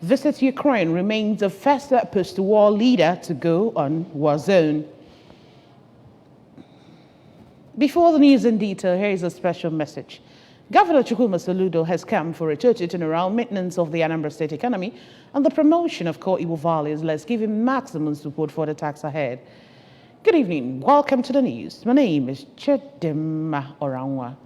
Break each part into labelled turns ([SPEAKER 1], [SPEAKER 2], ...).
[SPEAKER 1] visits Ukraine remains the first post-war leader to go on war zone. Before the news in detail, here is a special message. Governor Chukwuma Soludo has come for a total turnaround maintenance of the Anambra State economy and the promotion of core Igbo values. Let's give him maximum support for the task ahead. Good evening. Welcome to the news. My name is Chedema Oranwa.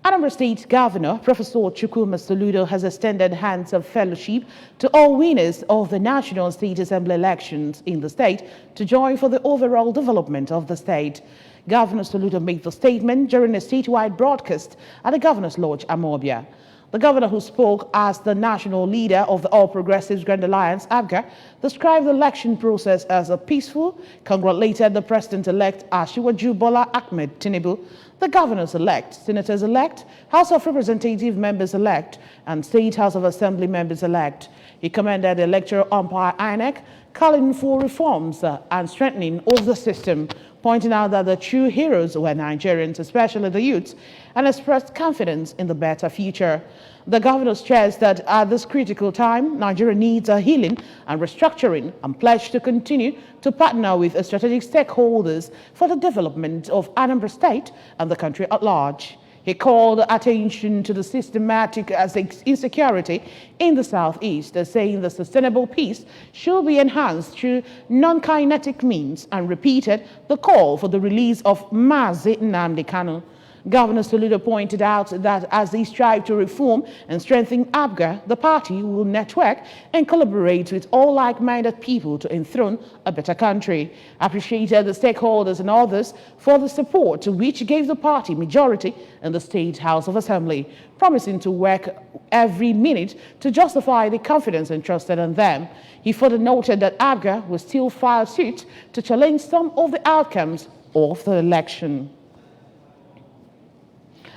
[SPEAKER 1] Anambra State Governor Professor Chukwuma Soludo has extended hands of fellowship to all winners of the National State Assembly elections in the state to join for the overall development of the state. Governor Soludo made the statement during a statewide broadcast at the Governor's Lodge, Amobia. The governor, who spoke as the national leader of the All Progressives Grand Alliance, APGA, described the election process as a peaceful, congratulated the president-elect Asiwaju Bola Ahmed Tinubu, the governors-elect, senators-elect, House of Representative members-elect, and State House of Assembly members-elect. He commended the electoral umpire INEC, calling for reforms and strengthening of the system, pointing out that the true heroes were Nigerians, especially the youths, and expressed confidence in the better future. The governor stressed that at this critical time, Nigeria needs a healing and restructuring and pledged to continue to partner with strategic stakeholders for the development of Anambra State and the country at large. He called attention to the systematic insecurity in the southeast, saying the sustainable peace should be enhanced through non-kinetic means, and repeated the call for the release of Mazi Nnamdi Kanu. Governor Soludo pointed out that as they strive to reform and strengthen APGA, the party will network and collaborate with all like-minded people to enthrone a better country. Appreciated the stakeholders and others for the support, which gave the party majority in the State House of Assembly, promising to work every minute to justify the confidence entrusted in them. He further noted that APGA will still file suit to challenge some of the outcomes of the election.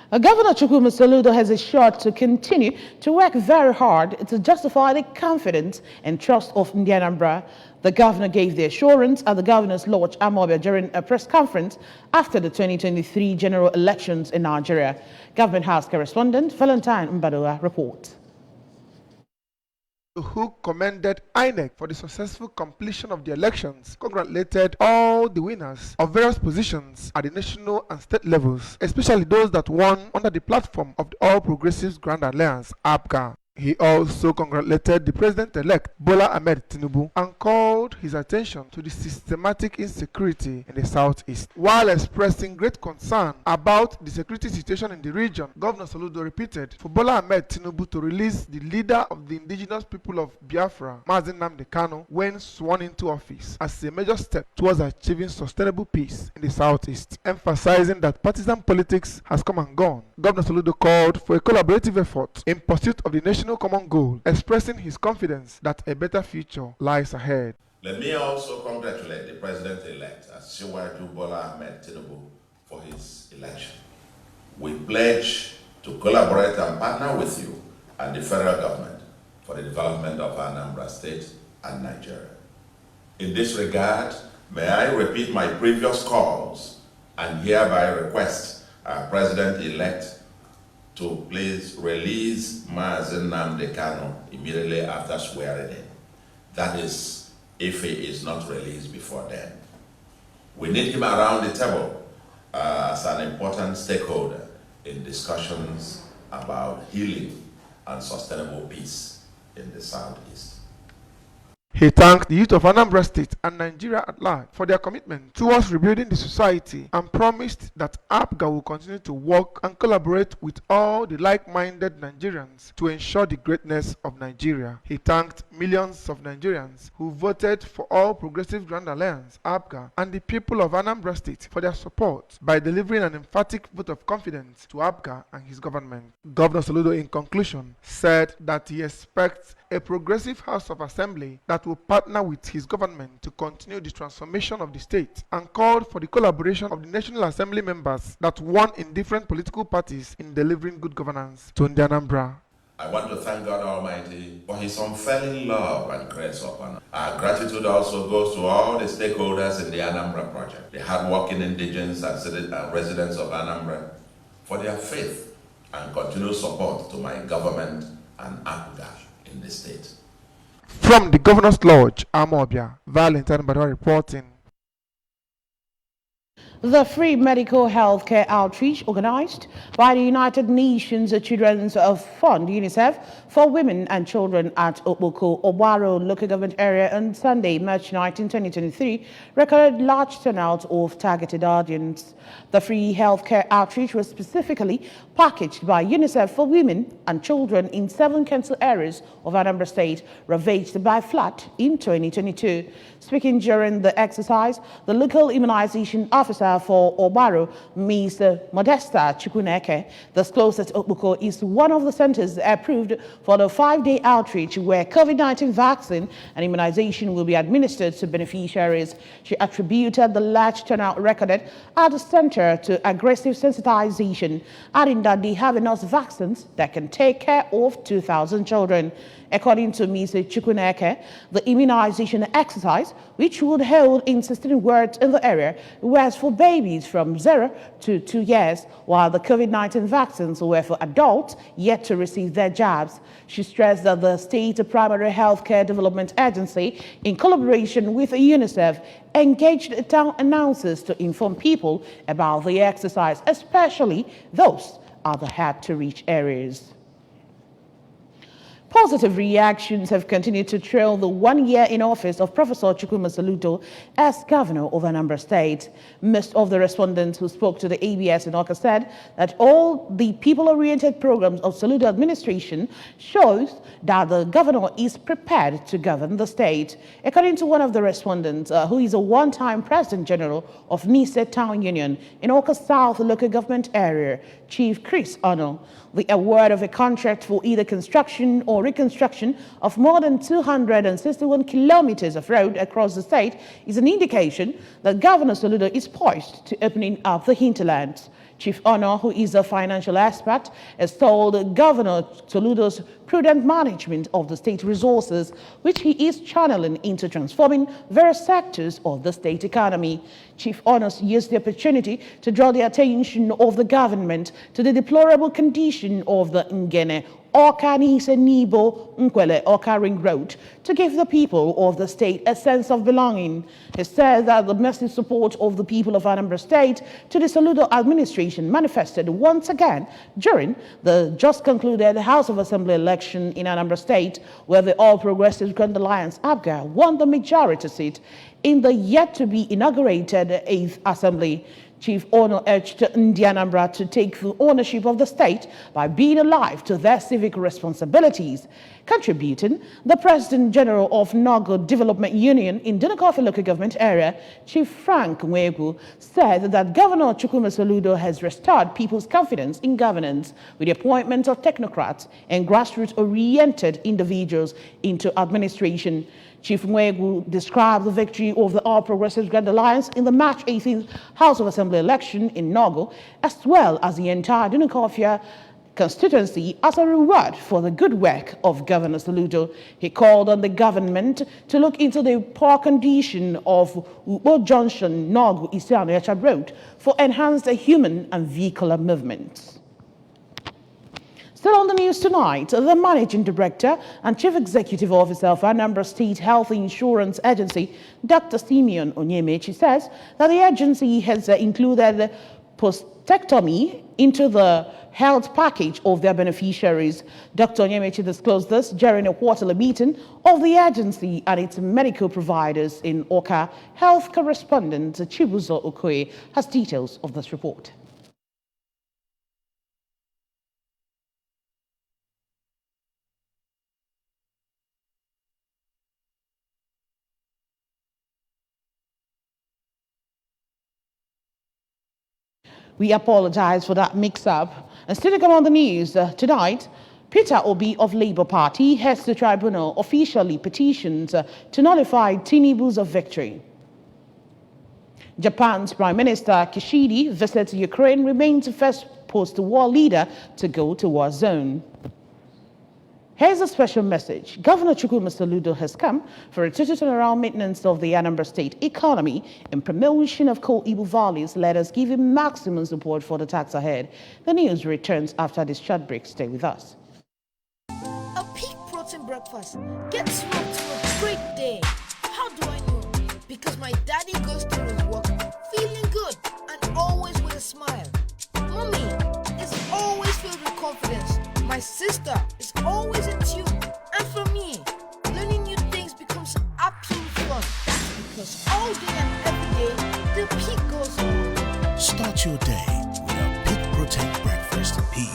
[SPEAKER 1] Governor Chukwuma Soludo has assured to continue to work very hard to justify the confidence and trust of Anambra. The governor gave the assurance at the Governor's Lodge, Amobia, during a press conference after the 2023 general elections in Nigeria. Government House correspondent Valentine Mbadoa reports.
[SPEAKER 2] Who commended INEC for the successful completion of the elections, congratulated all the winners of various positions at the national and state levels, especially those that won under the platform of the All Progressives Grand Alliance, APGA. He also congratulated the president-elect Bola Ahmed Tinubu and called his attention to the systematic insecurity in the southeast. While expressing great concern about the security situation in the region, Governor Soludo repeated for Bola Ahmed Tinubu to release the leader of the indigenous people of Biafra, Mazi Nnamdi Kanu, when sworn into office, as a major step towards achieving sustainable peace in the southeast. Emphasizing that partisan politics has come and gone, Governor Soludo called for a collaborative effort in pursuit of the national common goal, expressing his confidence that a better future lies ahead.
[SPEAKER 3] Let me also congratulate the President-elect Asiwaju Bola Ahmed Tinubu for his election. We pledge to collaborate and partner with you and the federal government for the development of Anambra State and Nigeria. In this regard, may I repeat my previous calls and hereby request our President-elect to please release Mazi Nnamdi Kanu immediately after swearing in. That is, if he is not released before then. We need him around the table as an important stakeholder in discussions about healing and sustainable peace in the Southeast.
[SPEAKER 2] He thanked the youth of Anambra State and Nigeria at large for their commitment towards rebuilding the society and promised that APGA will continue to work and collaborate with all the like-minded Nigerians to ensure the greatness of Nigeria. He thanked millions of Nigerians who voted for All Progressive Grand Alliance, APGA, and the people of Anambra State for their support by delivering an emphatic vote of confidence to APGA and his government. Governor Soludo, in conclusion, said that he expects a progressive House of Assembly that will partner with his government to continue the transformation of the state, and called for the collaboration of the National Assembly members that won in different political parties in delivering good governance to Anambra.
[SPEAKER 3] I want to thank God Almighty for his unfailing love and grace upon us. Our gratitude also goes to all the stakeholders in the Anambra project, the hardworking indigents and residents of Anambra, for their faith and continued support to my government and APGA in the state.
[SPEAKER 2] From the Governor's Lodge, Amobia, Valentine Badwa reporting.
[SPEAKER 1] The free medical health care outreach organized by the United Nations Children's Fund, UNICEF, for women and children at Okpoko, Obaro local government area on Sunday, March 19, 2023, recorded large turnout of targeted audience. The free health care outreach was specifically packaged by UNICEF for women and children in 7 council areas of Anambra State, ravaged by flood in 2022. Speaking during the exercise, the local immunization officer for Obaro, Ms. Modesta Chukwuneke, disclosed that Okpoko is one of the centers approved for the 5-day outreach where COVID-19 vaccine and immunization will be administered to beneficiaries. She attributed the large turnout recorded at the center to aggressive sensitization, adding that they have enough vaccines that can take care of 2,000 children. According to Ms. Chukwuneke, the immunization exercise, which would hold in 16 wards in the area, was for babies from 0 to 2 years, while the COVID-19 vaccines were for adults yet to receive their jabs. She stressed that the State Primary Healthcare Development Agency, in collaboration with UNICEF, engaged town announcers to inform people about the exercise, especially those at the hard-to-reach areas. Positive reactions have continued to trail the 1 year in office of Professor Chukwuma Soludo as governor of Anambra State. Most of the respondents who spoke to the ABS in Awka said that all the people-oriented programs of Soludo administration shows that the governor is prepared to govern the state. According to one of the respondents, who is a one-time President General of Nise Town Union in Awka South local government area, Chief Chris Ono, the award of a contract for either construction or reconstruction of more than 261 kilometers of road across the state is an indication that Governor Soludo is poised to opening up the hinterlands. Chief Honor, who is a financial expert, has told Governor Soludo's prudent management of the state resources, which he is channeling into transforming various sectors of the state economy. Chief Honors used the opportunity to draw the attention of the government to the deplorable condition of the Ngene Awka Nise Nibo Nkwele Awka Ring Road to give the people of the state a sense of belonging. He said that the massive support of the people of Anambra State to the Soludo administration manifested once again during the just concluded House of Assembly election in Anambra State, where the All Progressives Grand Alliance APGA won the majority seat in the yet-to-be inaugurated 8th Assembly. Chief Ono urged Anambra to take full ownership of the state by being alive to their civic responsibilities. Contributing, the President General of Nogo Development Union in Dunakofe local government area, Chief Frank Nwegu, said that Governor Chukwuma Soludo has restored people's confidence in governance with the appointment of technocrats and grassroots-oriented individuals into administration. Chief Nwegu described the victory of the All Progressives Grand Alliance in the March 18th House of Assembly election in Nogo, as well as the entire Dunukofia constituency, as a reward for the good work of Governor Soludo. He called on the government to look into the poor condition of Ubo Junction, Nogo, Isiano Road for enhanced human and vehicular movements. Still on the news tonight, the Managing Director and Chief Executive Officer of Anambra State Health Insurance Agency, Dr. Simeon Onyemechi, says that the agency has included prostatectomy into the health package of their beneficiaries. Dr. Onyemechi disclosed this during a quarterly meeting of the agency and its medical providers in Awka. Health correspondent Chibuzo Okoye has details of this report. We apologize for that mix-up. And still to come on the news tonight, Peter Obi of Labour Party heads the tribunal officially petitions to nullify Tinubu's victory. Japan's Prime Minister Kishida visits Ukraine, remains the first post-war leader to go to war zone. Here's a special message. Governor Chukwuma Soludo has come for a total turnaround maintenance of the Anambra State economy and promotion of coal Igbo valleys. Let us give him maximum support for the tax ahead. The news returns after this short break. Stay with us.
[SPEAKER 4] A peak protein breakfast breakfast, get smoked to a great day. How do I know? Because my daddy goes to his work feeling good and always with a smile. Mommy is always filled with confidence. My sister is always in tune. And for me, learning new things becomes absolute fun. That's because all day and every day, the peak goes on.
[SPEAKER 5] Start your day with a Peak Protect breakfast. Peak.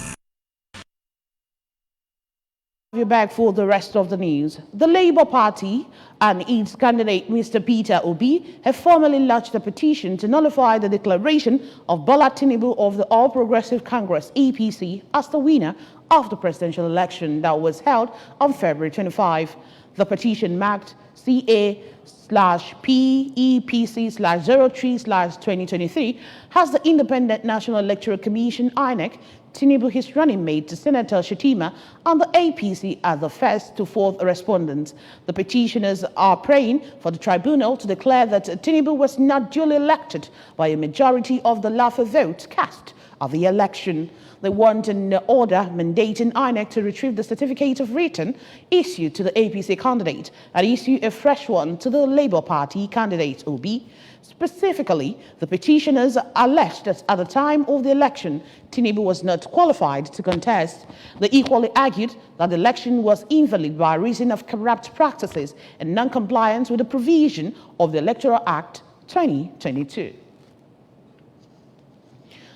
[SPEAKER 1] We're back for the rest of the news. The Labour Party and its candidate, Mr. Peter Obi, have formally lodged a petition to nullify the declaration of Bola Tinubu of the All Progressive Congress, APC, as the winner of the presidential election that was held on February 25. The petition marked CA/PEPC/03/2023 has the Independent National Electoral Commission, INEC, Tinubu, his running mate, to Senator Shettima, and the APC as the first to fourth respondents. The petitioners are praying for the tribunal to declare that Tinubu was not duly elected by a majority of the Lafa votes cast at the election. They want an order mandating INEC to retrieve the certificate of return issued to the APC candidate and issue a fresh one to the Labour Party candidate, Obi. Specifically, the petitioners alleged that at the time of the election, Tinubu was not qualified to contest. They equally argued that the election was invalid by reason of corrupt practices and non-compliance with the provision of the Electoral Act 2022.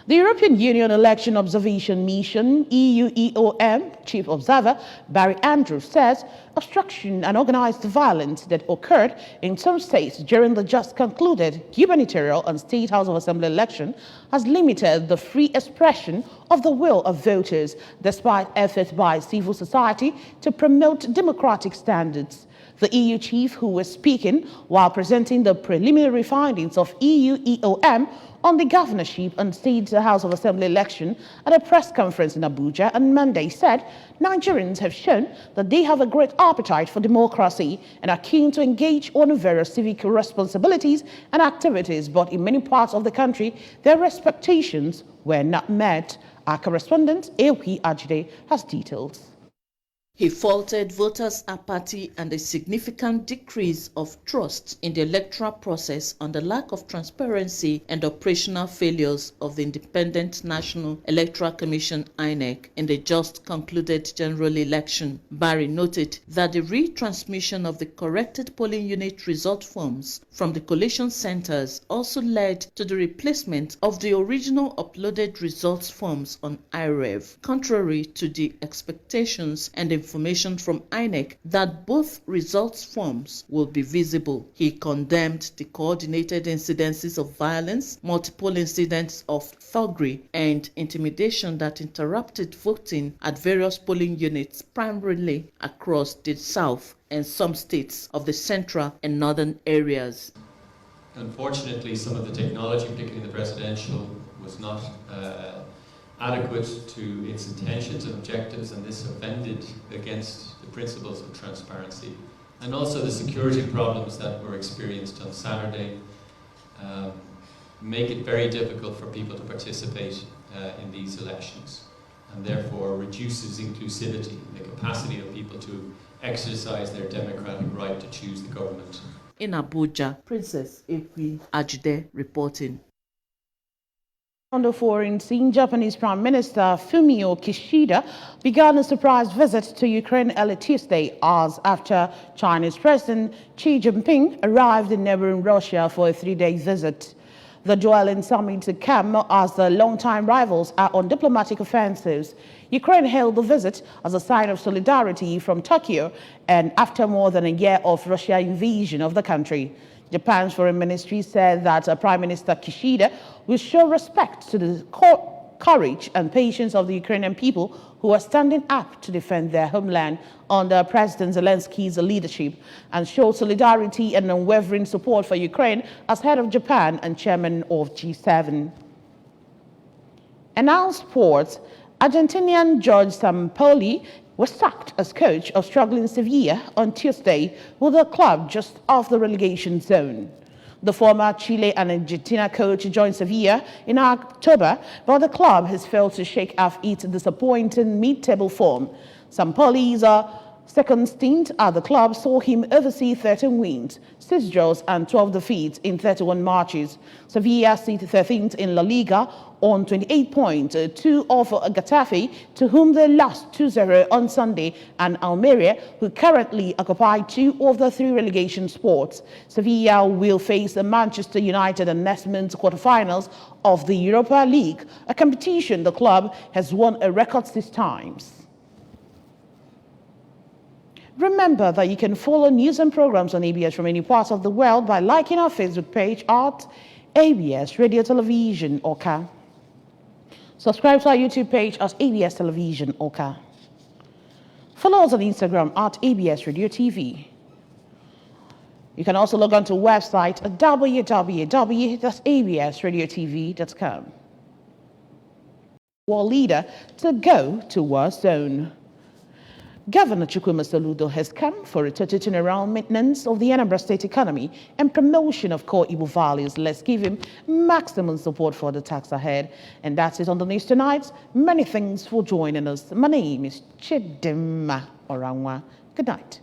[SPEAKER 1] The European Union Election Observation Mission, EU-EOM, Chief Observer Barry Andrews says obstruction and organized violence that occurred in some states during the just concluded gubernatorial and State House of Assembly election has limited the free expression of the will of voters, despite efforts by civil society to promote democratic standards. The EU chief, who was speaking while presenting the preliminary findings of EU-EOM on the governorship and State House of Assembly election at a press conference in Abuja on Monday, said Nigerians have shown that they have a great appetite for democracy and are keen to engage on various civic responsibilities and activities, but in many parts of the country, their expectations were not met. Our correspondent, Eoki Ajide, has details.
[SPEAKER 6] He faulted voters' apathy and a significant decrease of trust in the electoral process on the lack of transparency and operational failures of the Independent National Electoral Commission, INEC, in the just concluded general election. Barry noted that the retransmission of the corrected polling unit result forms from the collation centers also led to the replacement of the original uploaded results forms on IREV, contrary to the expectations and information from INEC that both results forms will be visible. He condemned the coordinated incidences of violence, multiple incidents of thuggery and intimidation that interrupted voting at various polling units, primarily across the south and some states of the central and northern areas.
[SPEAKER 7] Unfortunately, some of the technology, particularly the presidential, was not adequate to its intentions and objectives, and this offended against the principles of transparency. And also the security problems that were experienced on Saturday make it very difficult for people to participate in these elections, and therefore reduces inclusivity, the capacity of people to exercise their democratic right to choose the government.
[SPEAKER 6] In Abuja, Princess Eoki Ajide reporting.
[SPEAKER 1] On the foreign scene, Japanese Prime Minister Fumio Kishida began a surprise visit to Ukraine early Tuesday, hours after Chinese President Xi Jinping arrived in neighboring Russia for a 3-day visit. The dueling summit came as the longtime rivals are on diplomatic offensives. Ukraine hailed the visit as a sign of solidarity from Tokyo and after more than a year of Russia's invasion of the country. Japan's foreign ministry said that Prime Minister Kishida will show respect to the courage and patience of the Ukrainian people who are standing up to defend their homeland under President Zelensky's leadership, and show solidarity and unwavering support for Ukraine as head of Japan and chairman of G7. And now sports. Argentinian Jorge Sampaoli was sacked as coach of struggling Sevilla on Tuesday, with the club just off the relegation zone. The former Chile and Argentina coach joined Sevilla in October, but the club has failed to shake off its disappointing mid-table form. Sampaoli's Second stint at the club saw him oversee 13 wins, 6 draws and 12 defeats in 31 matches. Sevilla sit 13th in La Liga on 28 points, 2 off Getafe, to whom they lost 2-0 on Sunday, and Almeria, who currently occupy 2 of the 3 relegation spots. Sevilla will face Manchester United in next month's quarterfinals of the Europa League, a competition the club has won a record 6 times. Remember that you can follow news and programs on ABS from any part of the world by liking our Facebook page at ABS Radio Television Oka. Subscribe to our YouTube page at ABS Television Oka. Follow us on Instagram at ABS Radio TV. You can also log on to our website at www.absradiotv.com. War leader to go to war zone. Governor Chukwuma Soludo has come for a total turnaround maintenance of the Anambra State economy and promotion of core Igbo values. Let's give him maximum support for the tax ahead. And that's it on the news tonight. Many thanks for joining us. My name is Chidimma Oranwa. Good night.